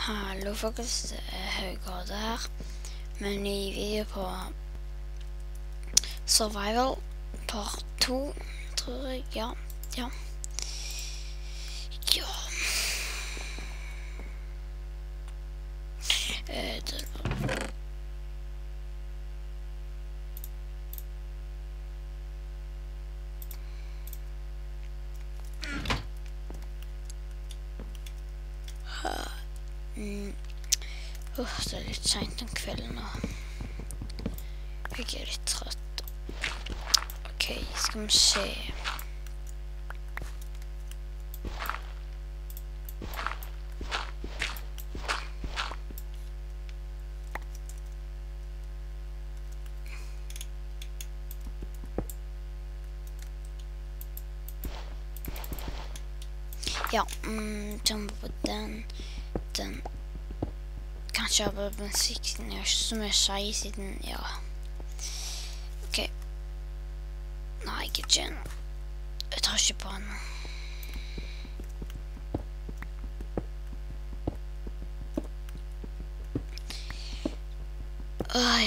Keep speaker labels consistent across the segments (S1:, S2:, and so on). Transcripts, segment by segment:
S1: Hallo folkens, Haugard her med en ny video på Survival part 2, tror jeg, ja. Det er litt sent om kvelden nå. Jeg er litt trøtt. Ok, skal vi se. Ja, jumper på den. Kanskje jeg bare musikken er ikke så mye skje siden, ja. Ok. Nei, ikke Jen. Jeg tar ikke på henne. Oi.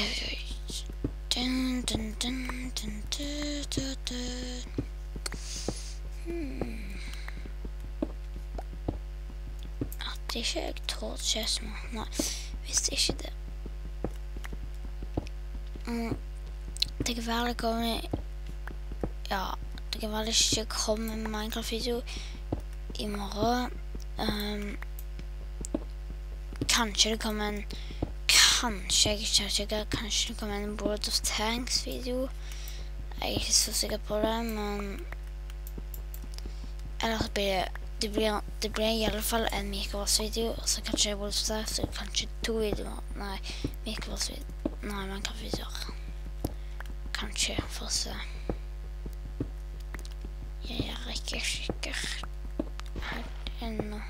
S1: Det er ikke jeg tålt kjøsmål. Nei, visste ikke det. Det kan være det kommer... Ja, det kan være det ikke kommer en Minecraft-video i morgen. Kanskje det kommer en... Kanskje det kommer en World of Tanks-video. Jeg er ikke så sikker på det, men... Ellers blir det blir i alle fall en Minecraft-video, og så kanskje World of Tanks, og kanskje 2 videoer. Nei, Minecraft-videoer. Nei, Minecraft-videoer. Kanskje, for å se. Jeg er ikke sikker helt ennå.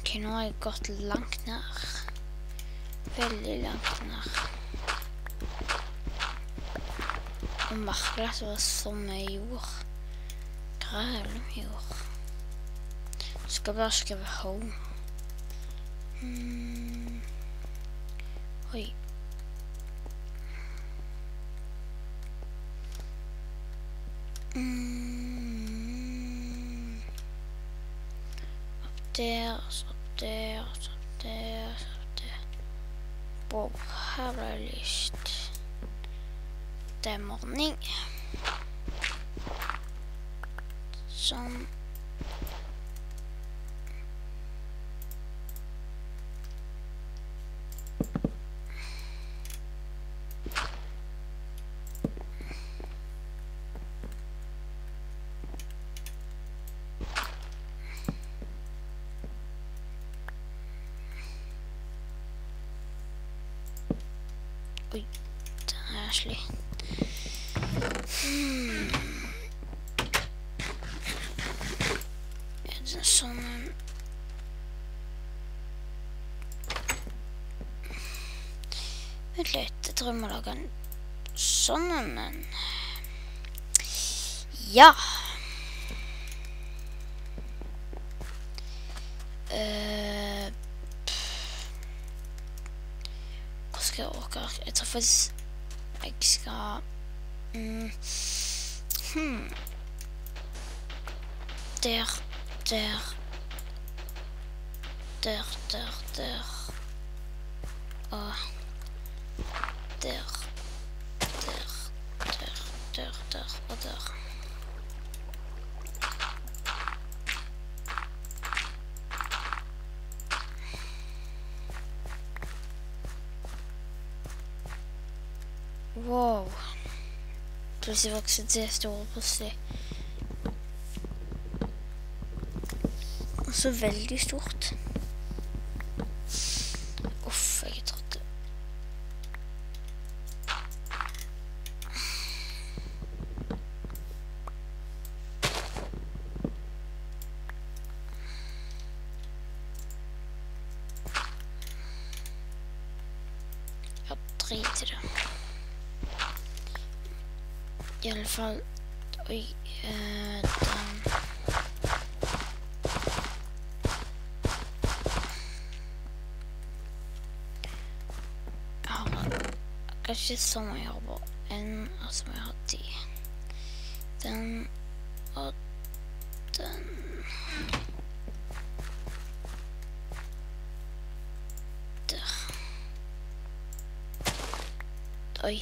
S1: Ok, nå har jeg gått langt ned. Veldig langt ned. Og merkelig at det var så mye jord. Grævlig mye jord. Jeg skal bare skrive home. Oi. Opp der, opp der, opp der, opp der. Wow, her ble det lyst. Det er morgen. Sånn. Oi, den er slitt. Er det sånn en... Vent litt, jeg tror jeg må lage en sånn en... Ja! Hva skal jeg orke? Jeg tror faktisk jeg skal... Der. Og der. Og der. Wow. Plutselig vokser det store plutselig. Og så veldig stort. Uff, jeg trodde. Ja, drit i det. I alle fall, oi, den. Jeg har kanskje så mye jobber enn, og så må jeg ha de. Den og den. Der. Oi.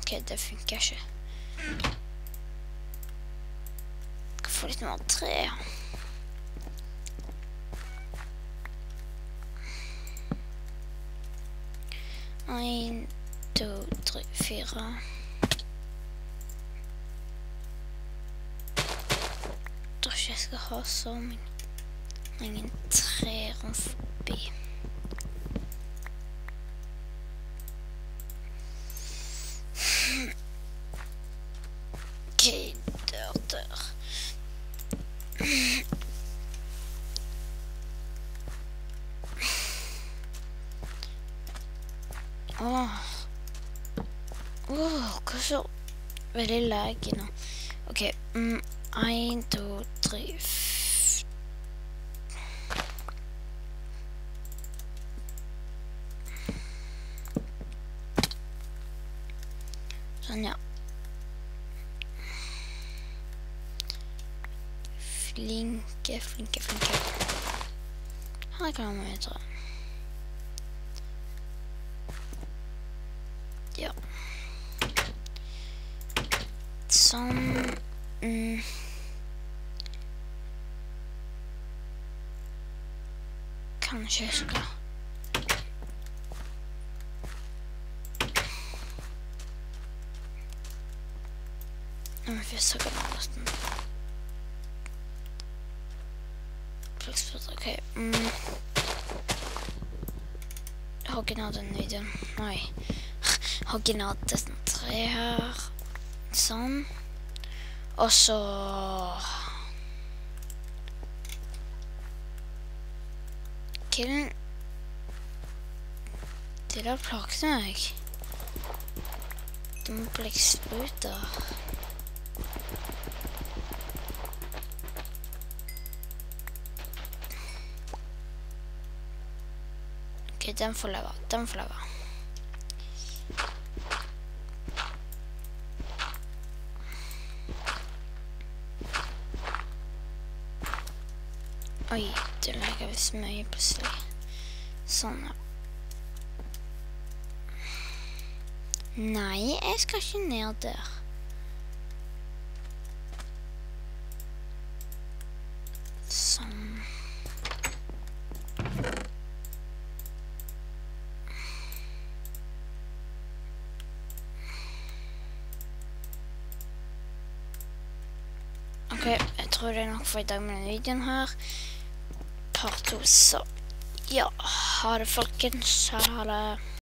S1: Ok, det funker ikke. Jeg får litt mer tre. 1, 2, 3, 4. Jeg tror ikke jeg skal ha så mange tre rundt forbi. Ok, der. Hva så veldig lagig nå. Ok, 1, 2, 3, 4. Sånn, ja. Flinke. Her kan man jo ta. Ja. Sånn. Kanskje jeg skal. Nå må vi først ha nesten. Ok. Hoggen av den videoen. Nei. Hoggen av den tre her. Sånn. Og så... Killen... Det der plagte meg. De blekkspruter. Ok, den får leve. Oi, det lager visst mye plutselig. Sånn, ja. Nei, jeg skal ikke ned der. Sånn. Ok, jeg tror det er nok for i dag med denne videoen her. Part 2, så ja, ha det folkens, ha det.